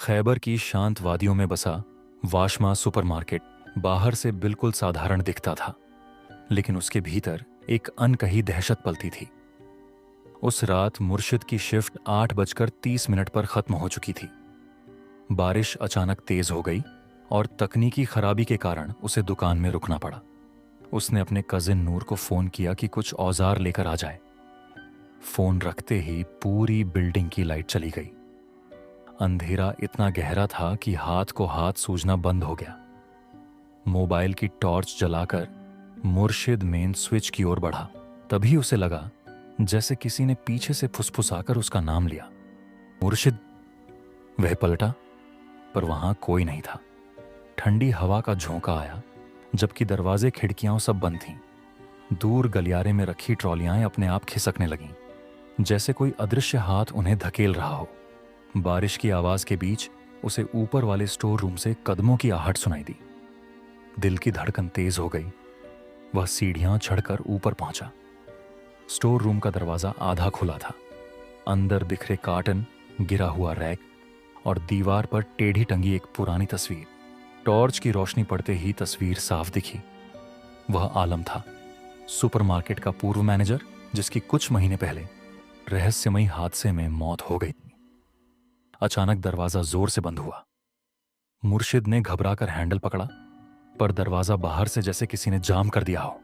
खैबर की शांत वादियों में बसा वाशमा सुपरमार्केट बाहर से बिल्कुल साधारण दिखता था, लेकिन उसके भीतर एक अनकही दहशत पलती थी। उस रात मुर्शिद की शिफ्ट 8:30 पर खत्म हो चुकी थी। बारिश अचानक तेज हो गई और तकनीकी खराबी के कारण उसे दुकान में रुकना पड़ा। उसने अपने कजिन नूर को फोन किया कि कुछ औजार लेकर आ जाए। फोन रखते ही पूरी बिल्डिंग की लाइट चली गई। अंधेरा इतना गहरा था कि हाथ को हाथ सूझना बंद हो गया। मोबाइल की टॉर्च जलाकर मुर्शिद मेन स्विच की ओर बढ़ा। तभी उसे लगा जैसे किसी ने पीछे से फुसफुसाकर उसका नाम लिया, मुर्शिद। वह पलटा, पर वहां कोई नहीं था। ठंडी हवा का झोंका आया, जबकि दरवाजे खिड़कियां सब बंद थीं। दूर गलियारे में रखी ट्रॉलियां अपने आप खिसकने लगीं, जैसे कोई अदृश्य हाथ उन्हें धकेल रहा हो। बारिश की आवाज के बीच उसे ऊपर वाले स्टोर रूम से कदमों की आहट सुनाई दी। दिल की धड़कन तेज हो गई। वह सीढ़ियां चढ़कर ऊपर पहुंचा। स्टोर रूम का दरवाजा आधा खुला था। अंदर बिखरे कार्टन, गिरा हुआ रैक और दीवार पर टेढ़ी टंगी एक पुरानी तस्वीर। टॉर्च की रोशनी पड़ते ही तस्वीर साफ दिखी। वह आलम था, सुपरमार्केट का पूर्व मैनेजर, जिसकी कुछ महीने पहले रहस्यमयी हादसे में मौत हो गई थी। अचानक दरवाजा जोर से बंद हुआ। मुर्शिद ने घबराकर हैंडल पकड़ा, पर दरवाजा बाहर से जैसे किसी ने जाम कर दिया हो।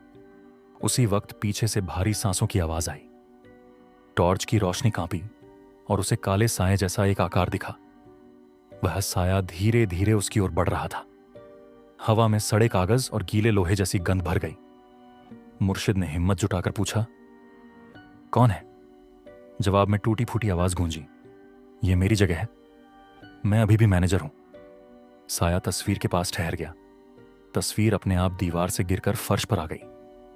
उसी वक्त पीछे से भारी सांसों की आवाज आई। टॉर्च की रोशनी कांपी और उसे काले साए जैसा एक आकार दिखा। वह साया धीरे धीरे उसकी ओर बढ़ रहा था। हवा में सड़े कागज और गीले लोहे जैसी गंध भर गई। मुर्शिद ने हिम्मत जुटाकर पूछा, कौन है? जवाब में टूटी फूटी आवाज गूंजी, यह मेरी जगह है, मैं अभी भी मैनेजर हूं। साया तस्वीर के पास ठहर गया। तस्वीर अपने आप दीवार से गिरकर फर्श पर आ गई।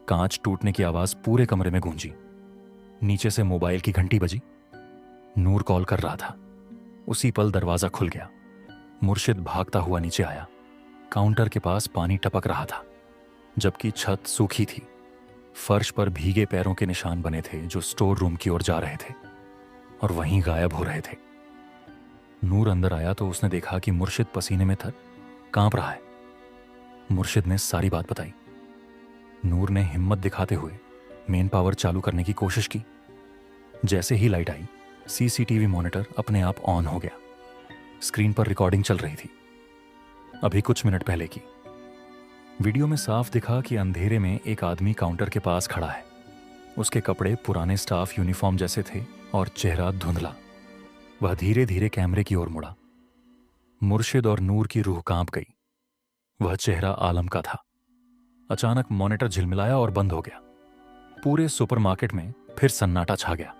कांच टूटने की आवाज पूरे कमरे में गूंजी। नीचे से मोबाइल की घंटी बजी। नूर कॉल कर रहा था। उसी पल दरवाजा खुल गया। मुर्शिद भागता हुआ नीचे आया। काउंटर के पास पानी टपक रहा था, जबकि छत सूखी थी। फर्श पर भीगे पैरों के निशान बने थे, जो स्टोर रूम की ओर जा रहे थे और वहीं गायब हो रहे थे। नूर अंदर आया तो उसने देखा कि मुर्शिद पसीने में कांप रहा है। मुर्शिद ने सारी बात बताई। नूर ने हिम्मत दिखाते हुए मेन पावर चालू करने की कोशिश की। जैसे ही लाइट आई, सीसीटीवी मॉनिटर अपने आप ऑन हो गया। स्क्रीन पर रिकॉर्डिंग चल रही थी, अभी कुछ मिनट पहले की। वीडियो में साफ दिखा कि अंधेरे में एक आदमी काउंटर के पास खड़ा है। उसके कपड़े पुराने स्टाफ यूनिफॉर्म जैसे थे और चेहरा धुंधला। वह धीरे धीरे कैमरे की ओर मुड़ा। मुर्शिद और नूर की रूह कांप गई। वह चेहरा आलम का था। अचानक मॉनिटर झिलमिलाया और बंद हो गया। पूरे सुपरमार्केट में फिर सन्नाटा छा गया।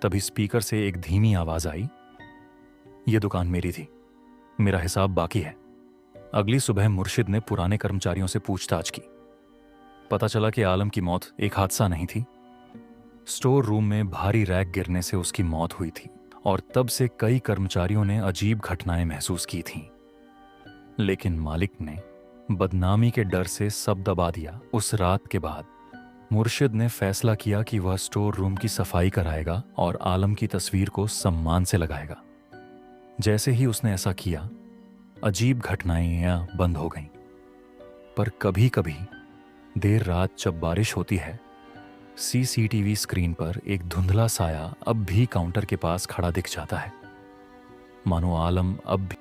तभी स्पीकर से एक धीमी आवाज आई, यह दुकान मेरी थी, मेरा हिसाब बाकी है। अगली सुबह मुर्शिद ने पुराने कर्मचारियों से पूछताछ की। पता चला कि आलम की मौत एक हादसा नहीं थी। स्टोर रूम में भारी रैक गिरने से उसकी मौत हुई थी और तब से कई कर्मचारियों ने अजीब घटनाएं महसूस की थीं। लेकिन मालिक ने बदनामी के डर से सब दबा दिया। उस रात के बाद मुर्शिद ने फैसला किया कि वह स्टोर रूम की सफाई कराएगा और आलम की तस्वीर को सम्मान से लगाएगा। जैसे ही उसने ऐसा किया, अजीब घटनाएं बंद हो गईं। पर कभी कभी देर रात जब बारिश होती है, सीसीटीवी स्क्रीन पर एक धुंधला साया अब भी काउंटर के पास खड़ा दिख जाता है, मानो आलम अब भी